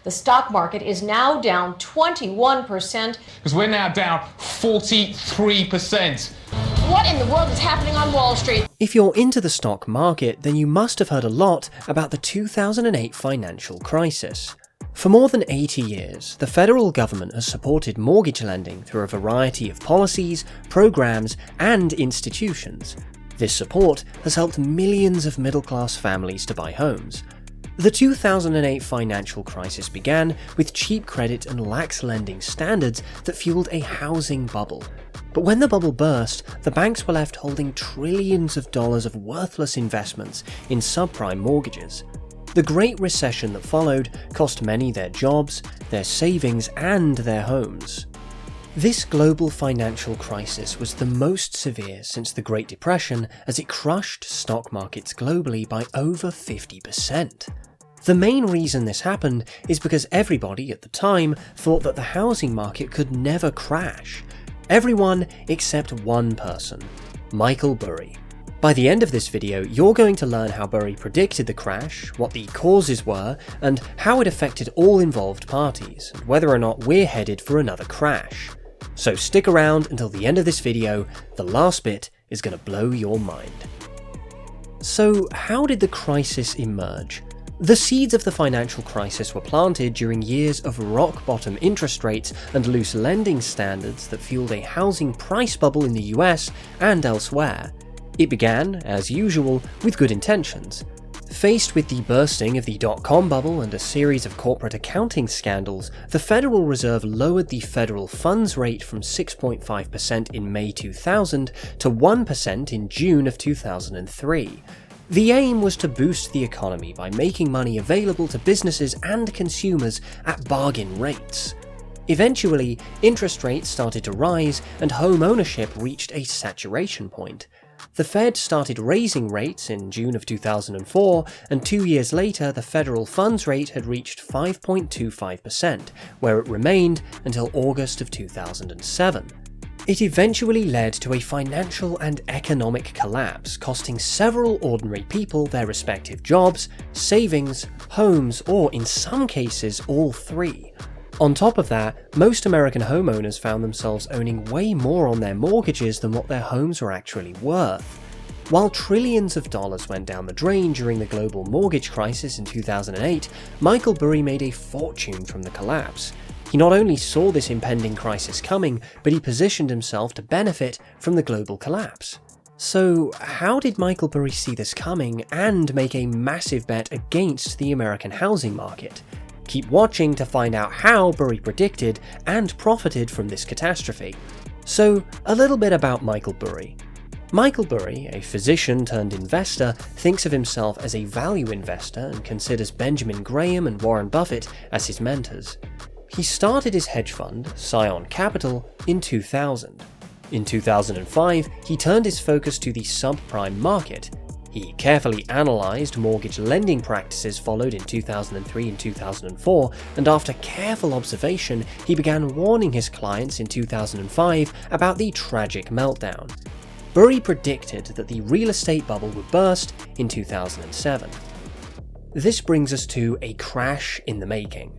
The stock market is now down 21%. Because we're now down 43%. What in the world is happening on Wall Street? If you're into the stock market, then you must have heard a lot about the 2008 financial crisis. For more than 80 years, the federal government has supported mortgage lending through a variety of policies, programs, and institutions. This support has helped millions of middle-class families to buy homes. The 2008 financial crisis began with cheap credit and lax lending standards that fueled a housing bubble. But when the bubble burst, the banks were left holding trillions of dollars of worthless investments in subprime mortgages. The Great Recession that followed cost many their jobs, their savings, and their homes. This global financial crisis was the most severe since the Great Depression, as it crushed stock markets globally by over 50%. The main reason this happened is because everybody at the time thought that the housing market could never crash. Everyone except one person, Michael Burry. By the end of this video, you're going to learn how Burry predicted the crash, what the causes were, and how it affected all involved parties, and whether or not we're headed for another crash. So stick around until the end of this video, the last bit is going to blow your mind. So how did the crisis emerge? The seeds of the financial crisis were planted during years of rock-bottom interest rates and loose lending standards that fueled a housing price bubble in the US and elsewhere. It began, as usual, with good intentions. Faced with the bursting of the dot-com bubble and a series of corporate accounting scandals, the Federal Reserve lowered the federal funds rate from 6.5% in May 2000 to 1% in June of 2003. The aim was to boost the economy by making money available to businesses and consumers at bargain rates. Eventually, interest rates started to rise and home ownership reached a saturation point. The Fed started raising rates in June of 2004, and 2 years later the federal funds rate had reached 5.25%, where it remained until August of 2007. It eventually led to a financial and economic collapse, costing several ordinary people their respective jobs, savings, homes, or in some cases all three. On top of that, most American homeowners found themselves owning way more on their mortgages than what their homes were actually worth. While trillions of dollars went down the drain during the global mortgage crisis in 2008, Michael Burry made a fortune from the collapse. He not only saw this impending crisis coming, but he positioned himself to benefit from the global collapse. So, how did Michael Burry see this coming and make a massive bet against the American housing market? Keep watching to find out how Burry predicted and profited from this catastrophe. So, a little bit about Michael Burry. Michael Burry, a physician turned investor, thinks of himself as a value investor and considers Benjamin Graham and Warren Buffett as his mentors. He started his hedge fund, Scion Capital, in 2000. In 2005, he turned his focus to the subprime market. He carefully analysed mortgage lending practices followed in 2003 and 2004, and after careful observation, he began warning his clients in 2005 about the tragic meltdown. Burry predicted that the real estate bubble would burst in 2007. This brings us to a crash in the making.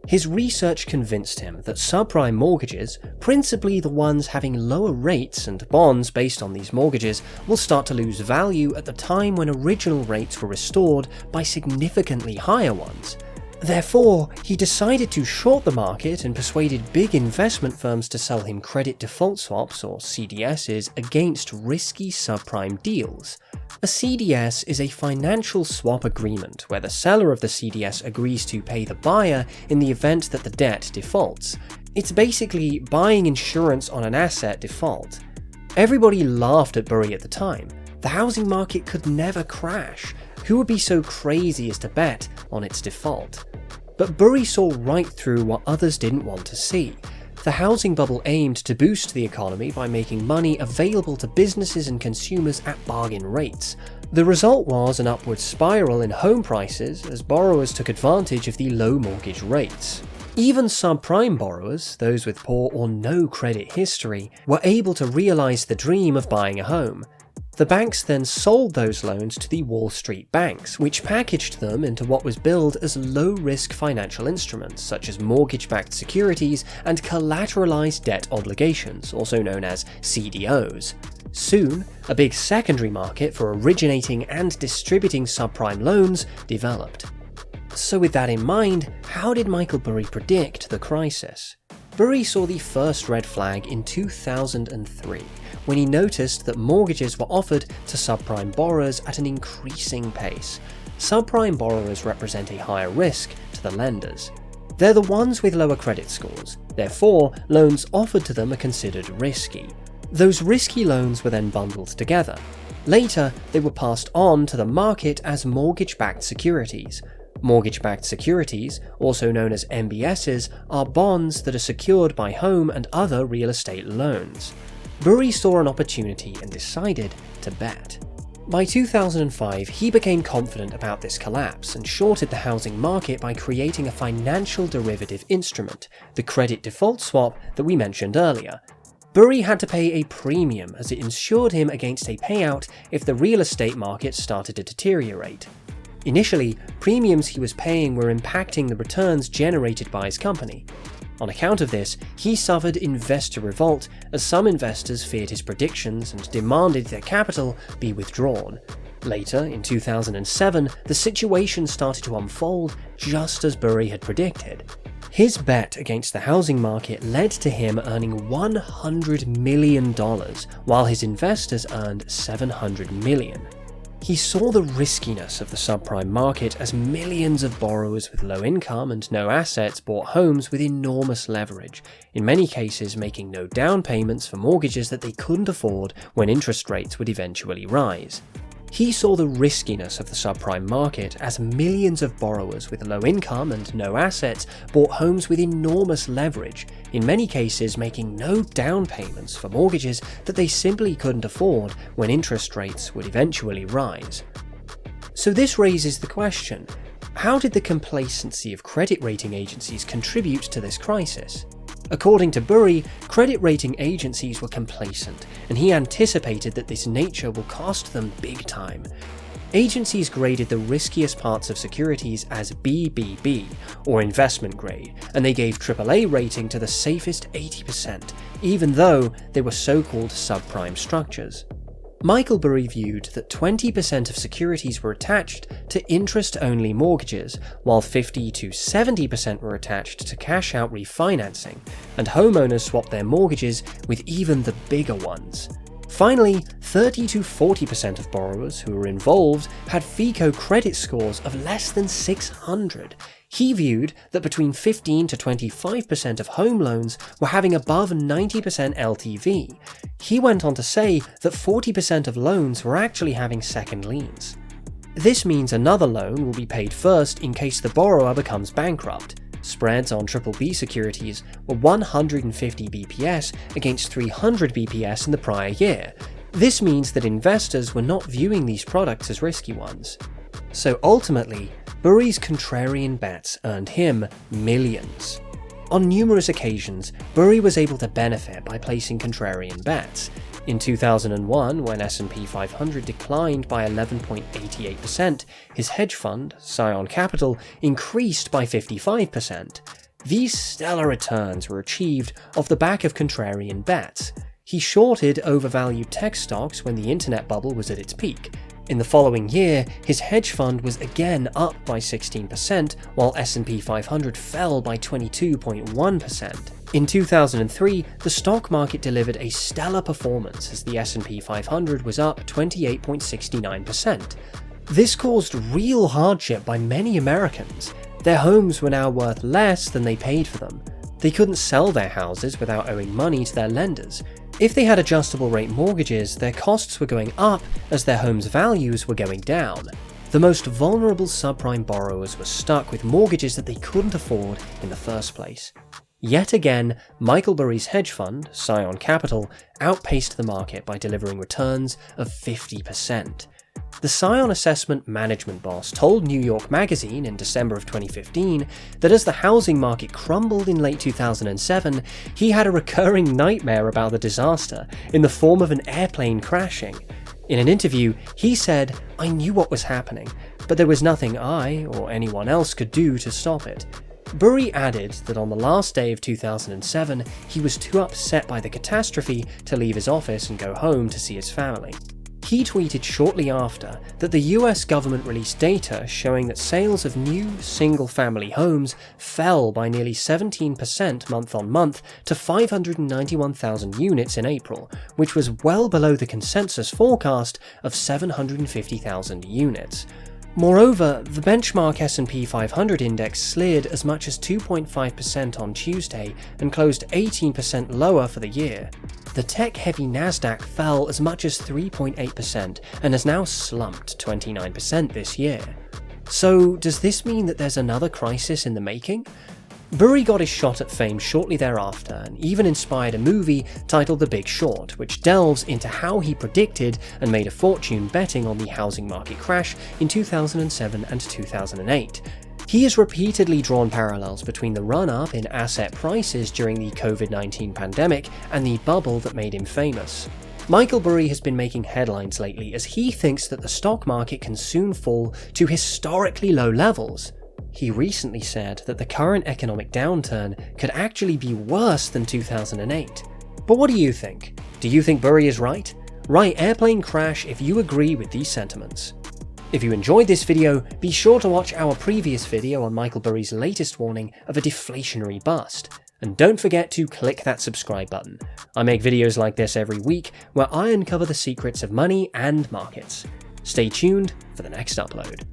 His research convinced him that subprime mortgages, principally the ones having lower rates and bonds based on these mortgages, will start to lose value at the time when original rates were restored by significantly higher ones. Therefore, he decided to short the market and persuaded big investment firms to sell him credit default swaps, or CDSs, against risky subprime deals. A CDS is a financial swap agreement where the seller of the CDS agrees to pay the buyer in the event that the debt defaults. It's basically buying insurance on an asset default. Everybody laughed at Burry at the time. The housing market could never crash. Who would be so crazy as to bet on its default? But Burry saw right through what others didn't want to see. The housing bubble aimed to boost the economy by making money available to businesses and consumers at bargain rates. The result was an upward spiral in home prices as borrowers took advantage of the low mortgage rates. Even subprime borrowers, those with poor or no credit history, were able to realize the dream of buying a home. The banks then sold those loans to the Wall Street banks, which packaged them into what was billed as low-risk financial instruments such as mortgage-backed securities and collateralized debt obligations, also known as CDOs. Soon, a big secondary market for originating and distributing subprime loans developed. So with that in mind, how did Michael Burry predict the crisis? Burry saw the first red flag in 2003, when he noticed that mortgages were offered to subprime borrowers at an increasing pace. Subprime borrowers represent a higher risk to the lenders. They're the ones with lower credit scores, therefore loans offered to them are considered risky. Those risky loans were then bundled together. Later, they were passed on to the market as mortgage-backed securities. Mortgage-backed securities, also known as MBSs, are bonds that are secured by home and other real estate loans. Burry saw an opportunity and decided to bet. By 2005, he became confident about this collapse and shorted the housing market by creating a financial derivative instrument, the credit default swap that we mentioned earlier. Burry had to pay a premium as it insured him against a payout if the real estate market started to deteriorate. Initially, premiums he was paying were impacting the returns generated by his company. On account of this, he suffered investor revolt as some investors feared his predictions and demanded their capital be withdrawn. Later, in 2007, the situation started to unfold just as Burry had predicted. His bet against the housing market led to him earning $100 million, while his investors earned $700 million. He saw the riskiness of the subprime market as millions of borrowers with low income and no assets bought homes with enormous leverage, in many cases making no down payments for mortgages that they couldn't afford when interest rates would eventually rise. He saw the riskiness of the subprime market as millions of borrowers with low income and no assets bought homes with enormous leverage, in many cases making no down payments for mortgages that they simply couldn't afford when interest rates would eventually rise. So this raises the question, how did the complacency of credit rating agencies contribute to this crisis? According to Burry, credit rating agencies were complacent, and he anticipated that this nature will cost them big time. Agencies graded the riskiest parts of securities as BBB, or investment grade, and they gave AAA rating to the safest 80%, even though they were so-called subprime structures. Michael Burry viewed that 20% of securities were attached to interest-only mortgages, while 50 to 70% were attached to cash-out refinancing, and homeowners swapped their mortgages with even the bigger ones. Finally, 30 to 40% of borrowers who were involved had FICO credit scores of less than 600. He viewed that between 15 to 25% of home loans were having above 90% LTV. He went on to say that 40% of loans were actually having second liens. This means another loan will be paid first in case the borrower becomes bankrupt. Spreads on BBB securities were 150 BPS against 300 BPS in the prior year. This means that investors were not viewing these products as risky ones. So ultimately, Burry's contrarian bets earned him millions. On numerous occasions, Burry was able to benefit by placing contrarian bets. In 2001, when S&P 500 declined by 11.88%, his hedge fund, Scion Capital, increased by 55%. These stellar returns were achieved off the back of contrarian bets. He shorted overvalued tech stocks when the internet bubble was at its peak. In the following year, his hedge fund was again up by 16%, while S&P 500 fell by 22.1%. In 2003, the stock market delivered a stellar performance as the S&P 500 was up 28.69%. This caused real hardship by many Americans. Their homes were now worth less than they paid for them. They couldn't sell their houses without owing money to their lenders. If they had adjustable rate mortgages, their costs were going up as their homes' values were going down. The most vulnerable subprime borrowers were stuck with mortgages that they couldn't afford in the first place. Yet again, Michael Burry's hedge fund, Scion Capital, outpaced the market by delivering returns of 50%. The Scion assessment management boss told New York Magazine in December of 2015 that as the housing market crumbled in late 2007, he had a recurring nightmare about the disaster in the form of an airplane crashing. In an interview, he said, "I knew what was happening, but there was nothing I or anyone else could do to stop it." Burry added that on the last day of 2007, he was too upset by the catastrophe to leave his office and go home to see his family. He tweeted shortly after that the US government released data showing that sales of new single-family homes fell by nearly 17% month-on-month to 591,000 units in April, which was well below the consensus forecast of 750,000 units. Moreover, the benchmark S&P 500 index slid as much as 2.5% on Tuesday and closed 18% lower for the year. The tech-heavy Nasdaq fell as much as 3.8% and has now slumped 29% this year. So, does this mean that there's another crisis in the making? Burry got his shot at fame shortly thereafter and even inspired a movie titled The Big Short, which delves into how he predicted and made a fortune betting on the housing market crash in 2007 and 2008. He has repeatedly drawn parallels between the run-up in asset prices during the COVID-19 pandemic and the bubble that made him famous. Michael Burry has been making headlines lately as he thinks that the stock market can soon fall to historically low levels. He recently said that the current economic downturn could actually be worse than 2008. But what do you think? Do you think Burry is right? Write airplane crash if you agree with these sentiments. If you enjoyed this video, be sure to watch our previous video on Michael Burry's latest warning of a deflationary bust. And don't forget to click that subscribe button. I make videos like this every week where I uncover the secrets of money and markets. Stay tuned for the next upload.